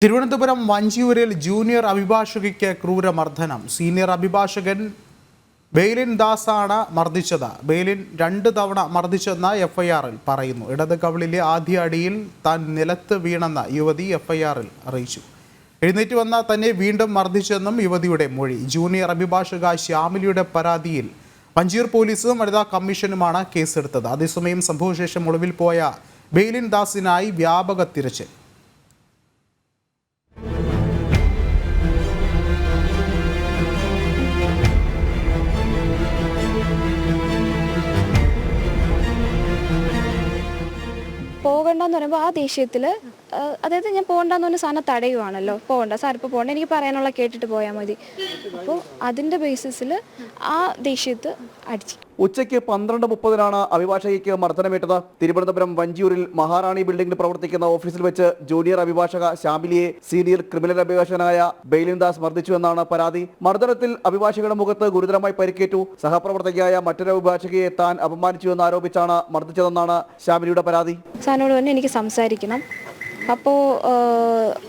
Thiruvananthapuram വഞ്ചിയൂരിൽ junior അഭിഭാഷകയ്ക്ക് ക്രൂരമർദ്ദനം. Senior അഭിഭാഷകൻ Beilin ദാസാണ് മർദ്ദിച്ചത്. Beilin 2 തവണ മർദ്ദിച്ചെന്ന് എഫ്ഐആറിൽ പറയുന്നു. ഇടത് കവിളിലെ ആദ്യ അടിയിൽ താൻ നിലത്ത് വീണെന്ന് യുവതി എഫ്ഐആറിൽ അറിയിച്ചു. എഴുന്നേറ്റ് വന്ന തന്നെ വീണ്ടും മർദ്ദിച്ചെന്നും യുവതിയുടെ മൊഴി. ജൂനിയർ അഭിഭാഷക ശ്യാമിലിയുടെ പരാതിയിൽ വഞ്ചിയൂർ പോലീസും വനിതാ കമ്മീഷനുമാണ് കേസെടുത്തത്. അതേസമയം സംഭവശേഷം ഒളിവിൽ പോയ ബെയ്ലിൻ ദാസിനായി വ്യാപക തിരച്ചിൽ. പോകണ്ടെന്ന് പറയുമ്പോൾ ആ ദേഷ്യത്തിൽ അതായത് ഞാൻ പോകണ്ടെന്ന് പറഞ്ഞ സാധനം തടയുവാണല്ലോ. പോകണ്ട സാർ, ഇപ്പോൾ പോകണ്ട, എനിക്ക് പറയാനുള്ള കേട്ടിട്ട് പോയാൽ മതി. അപ്പോൾ അതിൻ്റെ ബേസിസിൽ ആ ദേഷ്യത്ത് അടിച്ചു. ഉച്ചയ്ക്ക് 12:30 അഭിഭാഷകയ്ക്ക് മർദ്ദനമേറ്റത്. തിരുവനന്തപുരം വഞ്ചിയൂരിൽ മഹാറാണി ബിൽഡിംഗിൽ പ്രവർത്തിക്കുന്ന ഓഫീസിൽ വെച്ച് ജൂനിയർ അഭിഭാഷക ശ്യാമിലിയെ സീനിയർ ക്രിമിനൽ അഭിഭാഷകനായ ബെയ്ലിൻ ദാസ് മർദ്ദിച്ചുവെന്നാണ് പരാതി. മർദ്ദനത്തിൽ അഭിഭാഷകയുടെ മുഖത്ത് ഗുരുതരമായി പരിക്കേറ്റു. സഹപ്രവർത്തകയായ മറ്റൊരു അഭിഭാഷകയെ താൻ അപമാനിച്ചുവെന്ന് ആരോപിച്ചാണ് മർദ്ദിച്ചതെന്നാണ് ശ്യാമിലിയുടെ പരാതി. സാറിനോട് തന്നെ എനിക്ക് സംസാരിക്കണം. അപ്പോൾ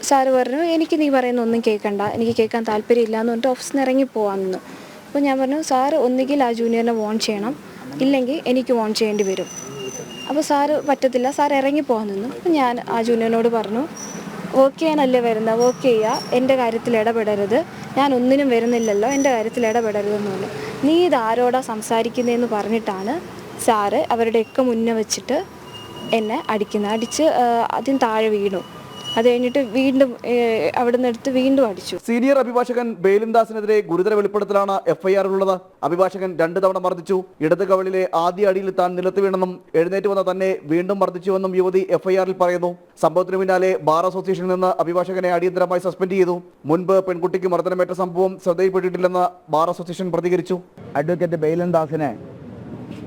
സാറ് പറഞ്ഞു, എനിക്ക് നീ പറയുന്ന ഒന്നും കേൾക്കണ്ട, എനിക്ക് കേൾക്കാൻ താല്പര്യമില്ല എന്ന് പറഞ്ഞിട്ട് ഓഫീസിൽ നിന്ന് ഇറങ്ങി പോകാമെന്ന്. അപ്പോൾ ഞാൻ പറഞ്ഞു, സാറ് ഒന്നുകിൽ ആ ജൂനിയറിനെ വോൺ ചെയ്യണം, ഇല്ലെങ്കിൽ എനിക്ക് വോൺ ചെയ്യേണ്ടി വരും. അപ്പോൾ സാറ് പറ്റത്തില്ല, സാർ ഇറങ്ങി പോകാൻ നിന്നു. അപ്പോൾ ഞാൻ ആ ജൂനിയറിനോട് പറഞ്ഞു, വർക്ക് ചെയ്യാനല്ലേ വരുന്നത്, വർക്ക് ചെയ്യുക, എൻ്റെ കാര്യത്തിൽ ഇടപെടരുത്, ഞാൻ ഒന്നിനും വരുന്നില്ലല്ലോ, എൻ്റെ കാര്യത്തിൽ ഇടപെടരുതെന്ന് പറഞ്ഞു. നീ ഇത് ആരോടാ സംസാരിക്കുന്നതെന്ന് പറഞ്ഞിട്ടാണ് സാറ് അവരുടെയൊക്കെ മുന്നേ വെച്ചിട്ട് എന്നെ അടിച്ച് ആദ്യം താഴെ വീണു. അത് കഴിഞ്ഞിട്ട് വീണ്ടും അവിടെ നിന്ന് എടുത്ത് വീണ്ടും അടിച്ചു. സീനിയർ അഭിഭാഷകൻ ബെയ്ലിൻ ദാസിനെതിരെ ഗുരുതര വെളിപ്പെടുത്തലാണ് എഫ്ഐആറിലുള്ളത്. അഭിഭാഷകൻ 2 തവണ മർദ്ദിച്ചു. ഇടത് കവിളിലെ ആദ്യ അടിയിൽ താൻ നിലത്ത് വീണെന്നും എഴുന്നേറ്റ് വന്ന തന്നെ വീണ്ടും മർദ്ദിച്ചുവെന്നും യുവതി എഫ്ഐആറിൽ പറയുന്നു. സംഭവത്തിന് പിന്നാലെ ബാർ അസോസിയേഷനിൽ നിന്ന് അഭിഭാഷകനെ അടിയന്തരമായി സസ്പെൻഡ് ചെയ്തു. മുൻപ് പെൺകുട്ടിക്ക് മർദ്ദനമേറ്റ സംഭവം ശ്രദ്ധയിൽപ്പെട്ടിട്ടില്ലെന്ന് ബാർ അസോസിയേഷൻ പ്രതികരിച്ചു. അഡ്വക്കേറ്റ് ബെയ്ലിൻ ദാസിനെ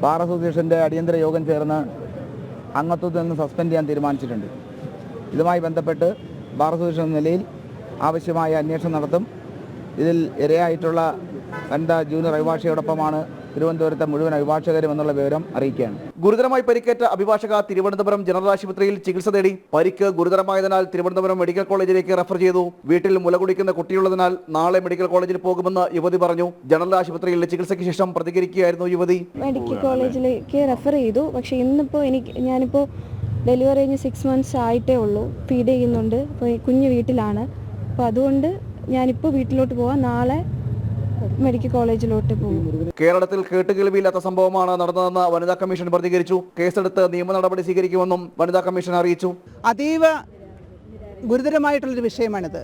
ബാർ അസോസിയേഷന്റെ അടിയന്തര യോഗം ചേർന്ന് അംഗത്വത്തിൽ നിന്ന് സസ്പെൻഡ് ചെയ്യാൻ തീരുമാനിച്ചിട്ടുണ്ട്. ഇതുമായി ബന്ധപ്പെട്ട് ബാർ അസോസിയേഷൻ നിലയിൽ ആവശ്യമായ അന്വേഷണം നടത്തും. ഇതിൽ ഇരയായിട്ടുള്ള 2 ജൂനിയർ അഭിഭാഷകയോടൊപ്പമാണ് തിരുവനന്തപുരത്തെ മുഴുവൻ അഭിഭാഷകരും എന്നുള്ള വിവരം അറിയിക്കുകയാണ്. ഗുരുതരമായി പരിക്കേറ്റ അഭിഭാഷക തിരുവനന്തപുരം ജനറൽ ആശുപത്രിയിൽ ചികിത്സ തേടി. പരിക്ക് ഗുരുതരമായതിനാൽ തിരുവനന്തപുരം മെഡിക്കൽ കോളേജിലേക്ക് റഫർ ചെയ്തു. വീട്ടിൽ മുലകുടിക്കുന്ന കുട്ടിയുള്ളതിനാൽ നാളെ മെഡിക്കൽ കോളേജിൽ പോകുമെന്ന് യുവതി പറഞ്ഞു. ജനറൽ ആശുപത്രിയിൽ ചികിത്സയ്ക്ക് ശേഷം പ്രതികരിക്കുകയായിരുന്നു യുവതി. മെഡിക്കൽ കോളേജിലേക്ക് റെഫർ ചെയ്തു. പക്ഷേ ഇന്നിപ്പോൾ ഞാനിപ്പോൾ ഡെലിവറി കഴിഞ്ഞ് 6 months ആയിട്ടേ ഉള്ളൂ. ഫീഡ് ചെയ്യുന്നുണ്ട്. അപ്പോൾ കുഞ്ഞ് വീട്ടിലാണ്. അപ്പോൾ അതുകൊണ്ട് ഞാനിപ്പോൾ വീട്ടിലോട്ട് പോകാം. നാളെ മെഡിക്കൽ കോളേജിലോട്ട് പോകും. കേരളത്തിൽ കേട്ടുകേൾവിയില്ലാത്ത സംഭവമാണ് നടന്നതെന്ന് വനിതാ കമ്മീഷൻ പ്രതികരിച്ചു. കേസെടുത്ത് നിയമ നടപടി സ്വീകരിക്കുമെന്നും വനിതാ കമ്മീഷൻ അറിയിച്ചു. അതീവ ഗുരുതരമായിട്ടുള്ളൊരു വിഷയമാണിത്.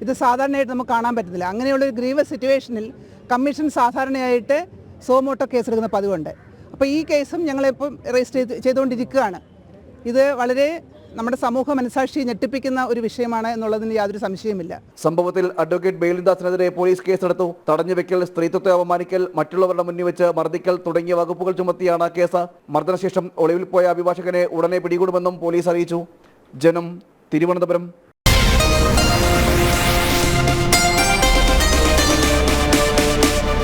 ഇത് സാധാരണയായിട്ട് നമുക്ക് കാണാൻ പറ്റുന്നില്ല. അങ്ങനെയുള്ളൊരു ഗ്രീവസ് സിറ്റുവേഷനിൽ കമ്മീഷൻ സാധാരണയായിട്ട് സോമോട്ടോ കേസെടുക്കുന്ന പതിവുണ്ട്. അപ്പോൾ ഈ കേസും ഞങ്ങളിപ്പം രജിസ്റ്റർ ചെയ്തുകൊണ്ടിരിക്കുകയാണ്. ഇത് വളരെ നമ്മുടെ സമൂഹ മനസാക്ഷി ഞെട്ടിപ്പിക്കുന്ന ഒരു വിഷയമാണ് എന്നുള്ളതിന് യാതൊരു സംശയമില്ല. സംഭവത്തിൽ അഡ്വക്കേറ്റ് ബെയ്ലിൻ ദാസിനെതിരെ പോലീസ് കേസെടുത്തു. തടഞ്ഞുവെക്കൽ, സ്ത്രീത്വത്തെ അപമാനിക്കൽ, മറ്റുള്ളവരുടെ മുന്നിൽ വെച്ച് മർദ്ദിക്കൽ തുടങ്ങിയ വകുപ്പുകൾ ചുമത്തിയാണ് കേസ്. മർദ്ദനശേഷം ഒളിവിൽ പോയ അഭിഭാഷകനെ ഉടനെ പിടികൂടുമെന്നും പോലീസ് അറിയിച്ചു. ജനം, തിരുവനന്തപുരം.